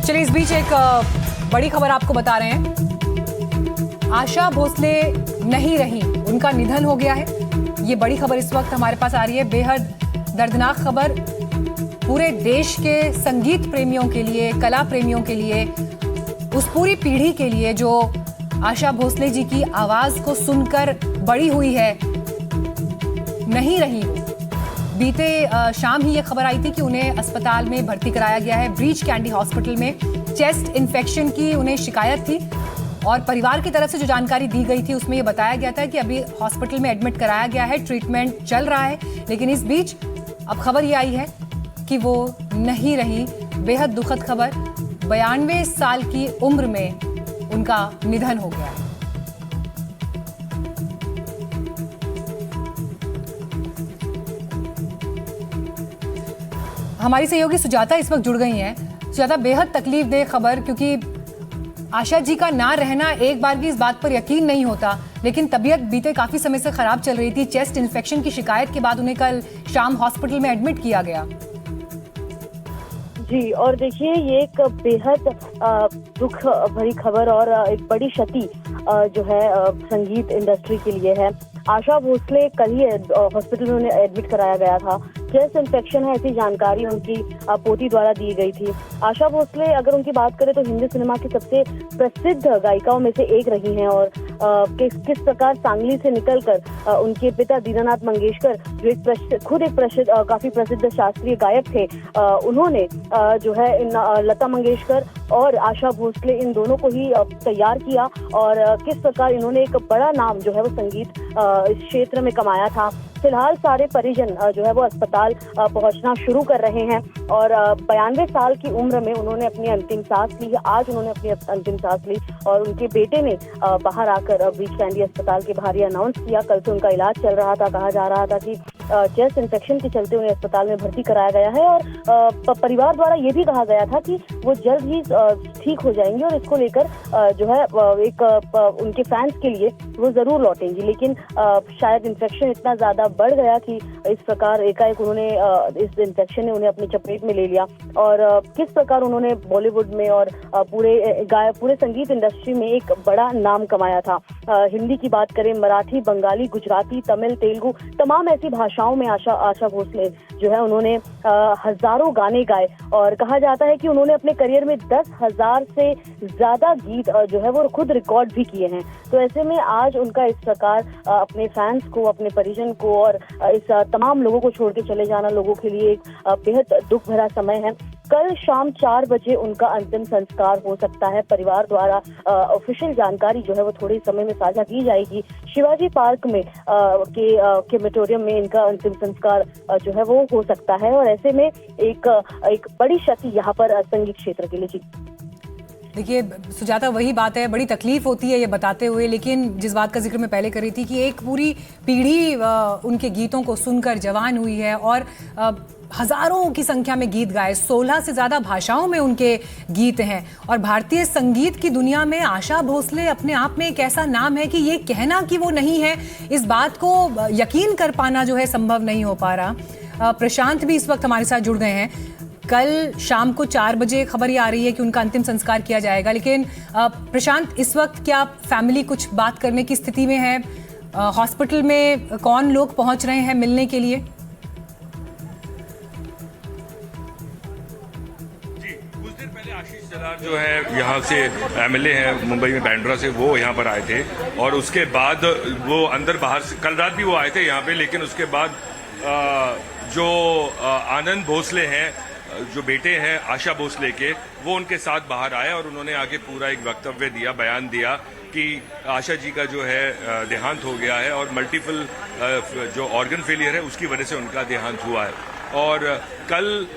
चलिए इस बीच एक बड़ी खबर आपको बता रहे हैं। आशा भोसले नहीं रही, उनका निधन हो गया है। ये बड़ी खबर इस वक्त हमारे पास आ रही है, बेहद दर्दनाक खबर पूरे देश के संगीत प्रेमियों के लिए, कला प्रेमियों के लिए, उस पूरी पीढ़ी के लिए जो आशा भोसले जी की आवाज को सुनकर बड़ी हुई है। नहीं रही वो। बीते शाम ही ये खबर आई थी कि उन्हें अस्पताल में भर्ती कराया गया है। ब्रीच कैंडी हॉस्पिटल में चेस्ट इन्फेक्शन की उन्हें शिकायत थी और परिवार की तरफ से जो जानकारी दी गई थी उसमें ये बताया गया था कि अभी हॉस्पिटल में एडमिट कराया गया है, ट्रीटमेंट चल रहा है। लेकिन इस बीच अब खबर ये आई है कि वो नहीं रही। बेहद दुखद खबर, 92 साल की उम्र में उनका निधन हो गया है। हमारी सहयोगी सुजाता इस वक्त जुड़ गई हैं। सुजाता, बेहद तकलीफ दे खबर, क्योंकि आशा जी का ना रहना एक बार भी इस बात पर यकीन नहीं होता, लेकिन तबीयत बीते काफी समय से खराब चल रही थी। चेस्ट इन्फेक्शन की शिकायत के बाद उन्हें कल शाम हॉस्पिटल में एडमिट किया गया। जी, और देखिए ये एक बेहद दुख भरी खबर और एक बड़ी क्षति जो है संगीत इंडस्ट्री के लिए है। आशा भोसले कल ही हॉस्पिटल में उन्हें एडमिट कराया गया था। चेस्ट इन्फेक्शन है, ऐसी जानकारी उनकी पोती द्वारा दी गई थी। आशा भोसले अगर उनकी बात करें तो हिंदी सिनेमा की सबसे प्रसिद्ध गायिकाओं में से एक रही हैं और किस प्रकार सांगली से निकलकर उनके पिता दीनानाथ मंगेशकर जो एक काफी प्रसिद्ध शास्त्रीय गायक थे, उन्होंने जो है इन लता मंगेशकर और आशा भोसले इन दोनों को ही तैयार किया और किस प्रकार इन्होंने एक बड़ा नाम जो है वो संगीत इस क्षेत्र में कमाया था। फिलहाल सारे परिजन जो है वो अस्पताल पहुंचना शुरू कर रहे हैं और 92 साल की उम्र में उन्होंने अपनी अंतिम सांस ली। आज उन्होंने अपनी अंतिम सांस ली और उनके बेटे ने बाहर आकर ब्रीच कैंडी अस्पताल के बाहर अनाउंस किया। कल से उनका इलाज चल रहा था। कहा जा रहा था कि चेस्ट इन्फेक्शन के चलते उन्हें अस्पताल में भर्ती कराया गया है और परिवार द्वारा ये भी कहा गया था कि वो जल्द ही ठीक हो जाएंगे और इसको लेकर जो है एक उनके फैंस के लिए वो जरूर लौटेंगी। लेकिन शायद इन्फेक्शन इतना ज्यादा बढ़ गया कि इस प्रकार एकाएक उन्होंने इस इन्फेक्शन ने उन्हें अपनी चपेट में ले लिया और किस प्रकार उन्होंने बॉलीवुड में और पूरे संगीत इंडस्ट्री में एक बड़ा नाम कमाया था। हिंदी की बात करें, मराठी, बंगाली, गुजराती, तमिल, तेलुगु, तमाम ऐसी भाषाओं में आशा भोसले जो है उन्होंने हजारों गाने गाए और कहा जाता है कि उन्होंने अपने करियर में 10,000 से ज्यादा गीत जो है वो खुद रिकॉर्ड भी किए हैं। तो ऐसे में आज उनका इस प्रकार अपने फैंस को, अपने परिजन को और इस तमाम लोगों को छोड़ के चले जाना लोगों के लिए एक बेहद दुख भरा समय है। कल शाम 4 बजे उनका अंतिम संस्कार हो सकता है। परिवार द्वारा ऑफिशियल जानकारी जो है वो थोड़े समय में साझा की जाएगी। शिवाजी पार्क में क्रेमेटोरियम में इनका अंतिम संस्कार जो है वो हो सकता है और ऐसे में एक बड़ी क्षति यहाँ पर संगीत क्षेत्र के लिए। जी देखिए सुजाता, वही बात है, बड़ी तकलीफ होती है ये बताते हुए, लेकिन जिस बात का जिक्र मैं पहले कर रही थी कि एक पूरी पीढ़ी उनके गीतों को सुनकर जवान हुई है और हजारों की संख्या में गीत गाए, 16 से ज्यादा भाषाओं में उनके गीत हैं और भारतीय संगीत की दुनिया में आशा भोसले अपने आप में एक ऐसा नाम है कि ये कहना कि वो नहीं है, इस बात को यकीन कर पाना जो है संभव नहीं हो पा रहा। प्रशांत भी इस वक्त हमारे साथ जुड़ गए हैं। कल शाम को 4 बजे खबर ये आ रही है कि उनका अंतिम संस्कार किया जाएगा, लेकिन प्रशांत, इस वक्त क्या फैमिली कुछ बात करने की स्थिति में है? हॉस्पिटल में कौन लोग पहुंच रहे हैं मिलने के लिए? आशीष जलार जो है यहाँ से एमएलए हैं मुंबई में बैंड्रा से, वो यहाँ पर आए थे और उसके बाद वो अंदर बाहर से कल रात भी वो आए थे यहाँ पे, लेकिन उसके बाद जो आनंद भोसले हैं, जो बेटे हैं आशा भोसले के, वो उनके साथ बाहर आए और उन्होंने आगे पूरा एक वक्तव्य दिया, बयान दिया कि आशा जी का जो है देहांत हो गया है और मल्टीपल जो ऑर्गन फेलियर है उसकी वजह से उनका देहांत हुआ है। और कल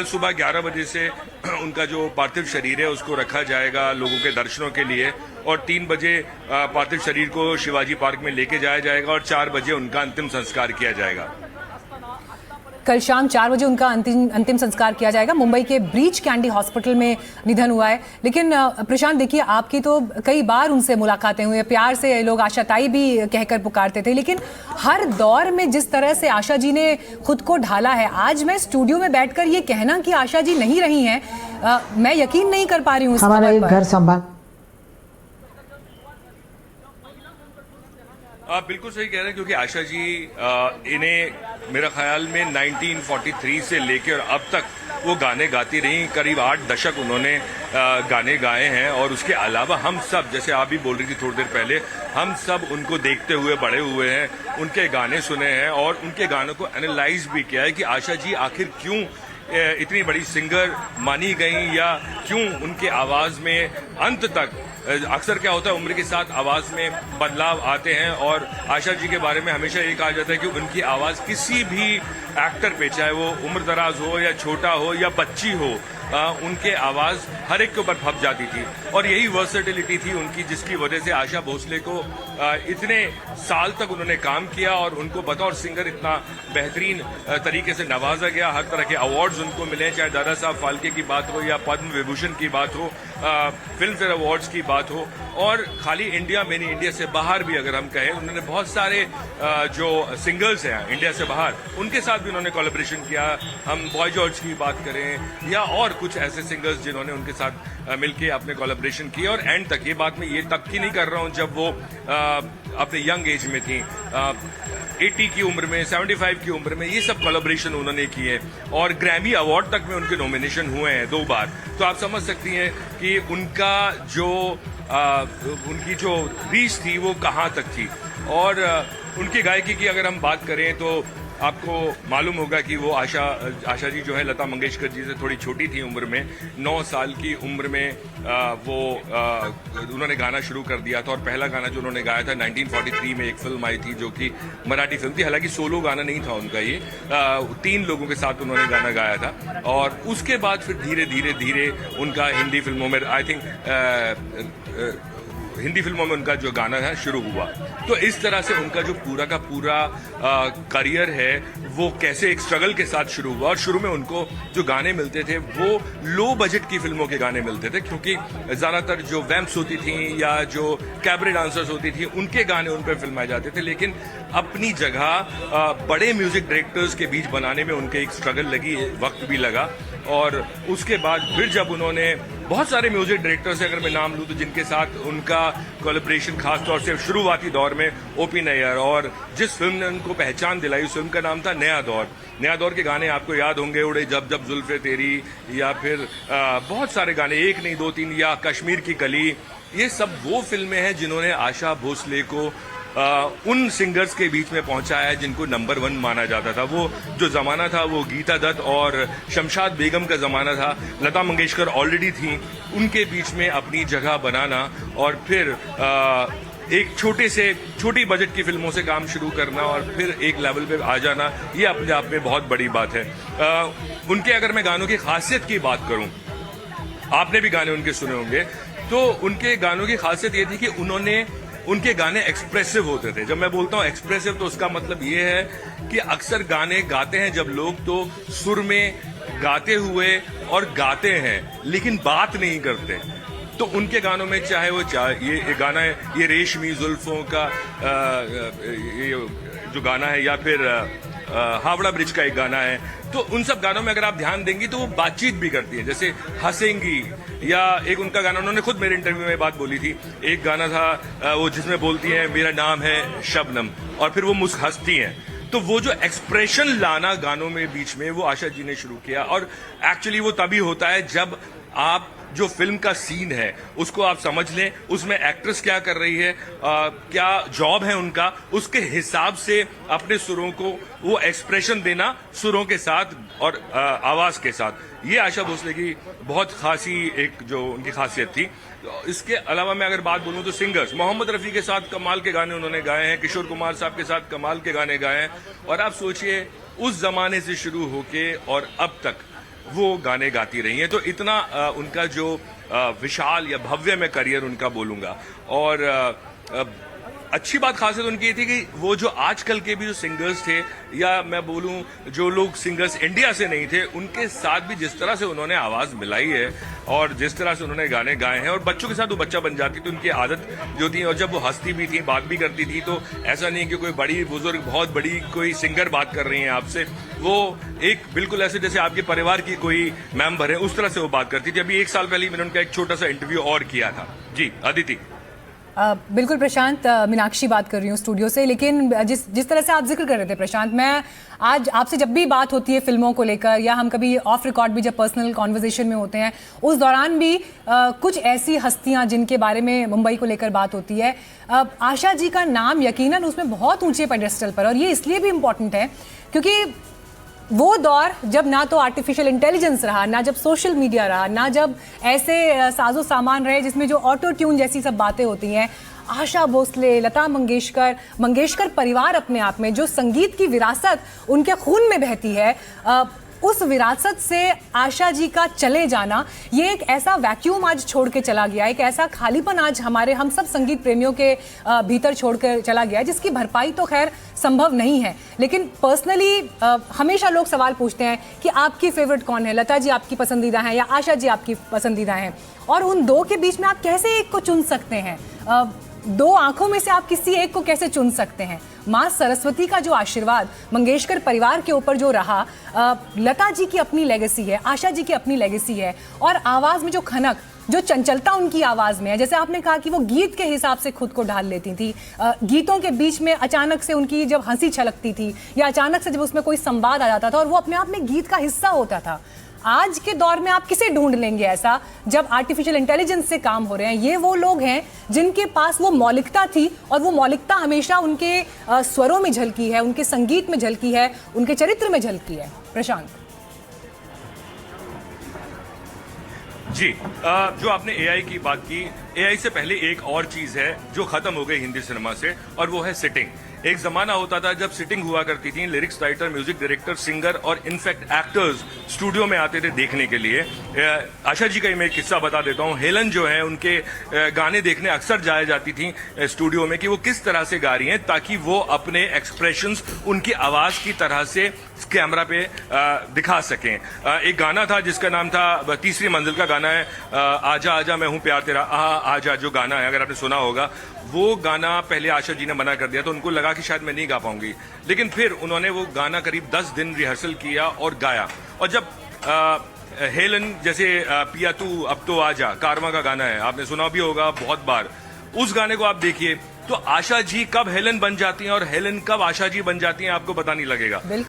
सुबह 11 बजे से उनका जो पार्थिव शरीर है उसको रखा जाएगा लोगों के दर्शनों के लिए और 3 बजे पार्थिव शरीर को शिवाजी पार्क में लेके जाया जाएगा और 4 बजे उनका अंतिम संस्कार किया जाएगा। कल शाम 4 बजे उनका अंतिम संस्कार किया जाएगा। मुंबई के ब्रीच कैंडी हॉस्पिटल में निधन हुआ है। लेकिन प्रशांत, देखिए, आपकी तो कई बार उनसे मुलाकातें हुई, प्यार से लोग आशा ताई भी कहकर पुकारते थे, लेकिन हर दौर में जिस तरह से आशा जी ने खुद को ढाला है, आज मैं स्टूडियो में बैठकर ये कहना कि आशा जी नहीं रही हैं, मैं यकीन नहीं कर पा रही हूँ। हमारा एक घर संभाल। आप बिल्कुल सही कह रहे हैं, क्योंकि आशा जी इन्हें मेरा ख्याल में 1943 से लेकर अब तक वो गाने गाती रही। करीब 8 दशक उन्होंने गाने गाए हैं। और उसके अलावा हम सब, जैसे आप भी बोल रही थी थोड़ी देर पहले, हम सब उनको देखते हुए बड़े हुए हैं, उनके गाने सुने हैं और उनके गानों को एनालाइज भी किया है कि आशा जी आखिर क्यों इतनी बड़ी सिंगर मानी गई, या क्यों उनके आवाज में अंत तक, अक्सर क्या होता है उम्र के साथ आवाज में बदलाव आते हैं। और आशा जी के बारे में हमेशा ये कहा जाता है कि उनकी आवाज किसी भी एक्टर पे, चाहे वो उम्र दराज हो या छोटा हो या बच्ची हो, उनके आवाज हर एक के ऊपर फप जाती थी। और यही वर्सेटिलिटी थी उनकी, जिसकी वजह से आशा भोसले को इतने साल तक उन्होंने काम किया और उनको बतौर सिंगर इतना बेहतरीन तरीके से नवाजा गया। हर तरह के अवार्ड्स उनको मिले, चाहे दादा साहब फाल्के की बात हो या पद्म विभूषण की बात हो, फिल्म फेयर अवार्ड्स की बात हो। और खाली इंडिया में नहीं, इंडिया से बाहर भी अगर हम कहें, उन्होंने बहुत सारे जो सिंगर्स हैं इंडिया से बाहर, उनके साथ भी उन्होंने कोलैबोरेशन किया। हम बॉय जॉर्ज की बात करें या और कुछ ऐसे सिंगर्स जिन्होंने उनके साथ मिलके अपने कोलैबोरेशन किए। और एंड तक, ये बात मैं ये तक की नहीं कर रहा हूं जब वो अपने यंग एज में थी, 80 की उम्र में, 75 की उम्र में, ये सब कोलैबोरेशन उन्होंने किए। और ग्रैमी अवार्ड तक में उनके नॉमिनेशन हुए हैं 2 बार। तो आप समझ सकती हैं कि उनका जो उनकी जो रीच थी वो कहाँ तक थी। और उनकी गायकी की अगर हम बात करें तो आपको मालूम होगा कि वो आशा जी जो है लता मंगेशकर जी से थोड़ी छोटी थी उम्र में। 9 साल की उम्र में उन्होंने गाना शुरू कर दिया था। और पहला गाना जो उन्होंने गाया था 1943 में एक फिल्म आई थी जो कि मराठी फिल्म थी, हालांकि सोलो गाना नहीं था उनका, ये 3 लोगों के साथ उन्होंने गाना गाया था। और उसके बाद फिर धीरे धीरे धीरे उनका हिंदी फिल्मों में, आई थिंक हिंदी फिल्मों में उनका जो गाना है शुरू हुआ। तो इस तरह से उनका जो पूरा का पूरा करियर है वो कैसे एक स्ट्रगल के साथ शुरू हुआ। और शुरू में उनको जो गाने मिलते थे वो लो बजट की फिल्मों के गाने मिलते थे, क्योंकि ज्यादातर जो वैम्प्स होती थी या जो कैबरे डांसर्स होती थी उनके गाने उन पर फिल्माए जाते थे। लेकिन अपनी जगह बड़े म्यूजिक डायरेक्टर्स के बीच बनाने में उनके एक स्ट्रगल लगी, वक्त भी लगा। और उसके बाद फिर जब उन्होंने बहुत सारे म्यूजिक डायरेक्टर्स अगर मैं नाम लूं तो जिनके साथ उनका कोलैबोरेशन खासतौर से शुरुआती दौर में ओपी नैयर, और जिस फिल्म ने उनको पहचान दिलाई उस फिल्म का नाम था नया दौर। नया दौर के गाने आपको याद होंगे, उड़े जब जब जुल्फे तेरी, या फिर बहुत सारे गाने, 1 नहीं 2 3, या कश्मीर की कली। ये सब वो फिल्में हैं जिन्होंने आशा भोसले को उन सिंगर्स के बीच में पहुंचाया है जिनको नंबर 1 माना जाता था। वो जो जमाना था वो गीता दत्त और शमशाद बेगम का जमाना था। लता मंगेशकर ऑलरेडी थी, उनके बीच में अपनी जगह बनाना और फिर एक छोटी बजट की फिल्मों से काम शुरू करना और फिर एक लेवल पे आ जाना, ये अपने आप में बहुत बड़ी बात है। उनके अगर मैं गानों की खासियत की बात करूं, आपने भी गाने उनके सुने होंगे, तो उनके गानों की खासियत ये थी कि उनके गाने एक्सप्रेसिव होते थे। जब मैं बोलता हूं एक्सप्रेसिव तो उसका मतलब ये है कि अक्सर गाने गाते हैं जब लोग तो सुर में गाते हुए और गाते हैं लेकिन बात नहीं करते। तो उनके गानों में चाहे ये गाना है, ये रेशमी जुल्फों का ये जो गाना है, या फिर हावड़ा ब्रिज का एक गाना है, तो उन सब गानों में अगर आप ध्यान देंगी तो वो बातचीत भी करती है, जैसे हंसेंगी। या एक उनका गाना, उन्होंने खुद मेरे इंटरव्यू में बात बोली थी, एक गाना था वो जिसमें बोलती हैं मेरा नाम है शबनम, और फिर वो हंसती हैं। तो वो जो एक्सप्रेशन लाना गानों में बीच में, वो आशा जी ने शुरू किया। और एक्चुअली वो तभी होता है जब आप जो फिल्म का सीन है उसको आप समझ लें, उसमें एक्ट्रेस क्या कर रही है, क्या जॉब है उनका, उसके हिसाब से अपने सुरों को वो एक्सप्रेशन देना सुरों के साथ और आवाज के साथ। ये आशा भोसले की बहुत खासी एक जो उनकी खासियत थी। इसके अलावा मैं अगर बात बोलूं तो सिंगर्स, मोहम्मद रफी के साथ कमाल के गाने उन्होंने गाए हैं, किशोर कुमार साहब के साथ कमाल के गाने गाए हैं। और आप सोचिए उस जमाने से शुरू होके और अब तक वो गाने गाती रही हैं। तो इतना उनका जो विशाल या भव्य मैं करियर उनका बोलूंगा। और अच्छी बात खासियत उनकी ये थी कि वो जो आजकल के भी जो सिंगर्स थे, या मैं बोलूं जो लोग सिंगर्स इंडिया से नहीं थे, उनके साथ भी जिस तरह से उन्होंने आवाज मिलाई है और जिस तरह से उन्होंने गाने गाए हैं, और बच्चों के साथ वो बच्चा बन जाती थी, उनकी आदत जो थी, और जब वो हंसती भी थी, बात भी करती थी, तो ऐसा नहीं कि कोई बड़ी बुजुर्ग बहुत बड़ी कोई सिंगर बात कर रही है आपसे, वो एक बिल्कुल ऐसे जैसे आपके परिवार की कोई मेंबर है, उस तरह से वो बात करती थी। अभी 1 साल पहले मैंने उनका एक छोटा सा इंटरव्यू और किया था। जी अदिति। बिल्कुल प्रशांत, मीनाक्षी बात कर रही हूँ स्टूडियो से। लेकिन जिस तरह से आप जिक्र कर रहे थे प्रशांत, मैं आज आपसे जब भी बात होती है फिल्मों को लेकर, या हम कभी ऑफ रिकॉर्ड भी जब पर्सनल कॉन्वर्सेशन में होते हैं, उस दौरान भी कुछ ऐसी हस्तियां जिनके बारे में मुंबई को लेकर बात होती है, आशा जी का नाम यकीनन उसमें बहुत ऊंचे पेडेस्टल पर, और ये इसलिए भी इम्पोर्टेंट है क्योंकि वो दौर जब ना तो आर्टिफिशियल इंटेलिजेंस रहा, ना जब सोशल मीडिया रहा, ना जब ऐसे साजो सामान रहे जिसमें जो ऑटो ट्यून जैसी सब बातें होती हैं। आशा भोसले, लता मंगेशकर परिवार अपने आप में, जो संगीत की विरासत उनके खून में बहती है, उस विरासत से आशा जी का चले जाना, ये एक ऐसा वैक्यूम आज छोड़ के चला गया है, एक ऐसा खालीपन आज हम सब संगीत प्रेमियों के भीतर छोड़ कर चला गया है, जिसकी भरपाई तो खैर संभव नहीं है। लेकिन पर्सनली हमेशा लोग सवाल पूछते हैं कि आपकी फेवरेट कौन है, लता जी आपकी पसंदीदा हैं या आशा जी आपकी पसंदीदा हैं, और उन दो के बीच में आप कैसे एक को चुन सकते हैं? दो आंखों में से आप किसी एक को कैसे चुन सकते हैं? माँ सरस्वती का जो आशीर्वाद मंगेशकर परिवार के ऊपर जो रहा, लता जी की अपनी लेगेसी है, आशा जी की अपनी लेगेसी है, और आवाज में जो खनक, जो चंचलता उनकी आवाज में है, जैसे आपने कहा कि वो गीत के हिसाब से खुद को ढाल लेती थी, गीतों के बीच में अचानक से उनकी जब हंसी छलकती थी, या अचानक से जब उसमें कोई संवाद आ जाता था और वो अपने आप में गीत का हिस्सा होता था। आज के दौर में आप किसे ढूंढ लेंगे ऐसा, जब आर्टिफिशियल इंटेलिजेंस से काम हो रहे हैं? ये वो लोग हैं जिनके पास वो मौलिकता थी, और वो मौलिकता हमेशा उनके स्वरों में झलकी है, उनके संगीत में झलकी है, उनके चरित्र में झलकी है। प्रशांत जी, जो आपने एआई की बात की, एआई से पहले एक और चीज है जो खत्म हो गई हिंदी सिनेमा से, और वो है सिटिंग। एक जमाना होता था जब सिटिंग हुआ करती थी, lyrics writer, music director, singer और इनफैक्ट एक्टर्स स्टूडियो में आते थे देखने के लिए। आशा जी का मैं एक किस्सा बता देता हूँ। हेलन जो है, उनके गाने देखने अक्सर जाया जाती थी स्टूडियो में कि वो किस तरह से गा रही हैं, ताकि वो अपने एक्सप्रेशंस उनकी आवाज की तरह से कैमरा पे दिखा सकें। एक गाना था जिसका नाम था, तीसरी मंजिल का गाना है, आजा आजा मैं हूं प्यार तेरा, आजा, जो गाना है अगर आपने सुना होगा, वो गाना पहले आशा जी ने मना कर दिया, तो उनको लगा कि शायद मैं नहीं गा पाऊंगी। लेकिन फिर उन्होंने वो गाना करीब 10 दिन रिहर्सल किया और गाया। और जब हेलन, जैसे पिया तू अब तो आजा, कारवा का गाना है, आपने सुना भी होगा बहुत बार, उस गाने को आप देखिए, तो आशा जी कब हेलन बन जाती हैं और हेलन कब आशा जी बन जाती हैं, आपको पता नहीं लगेगा।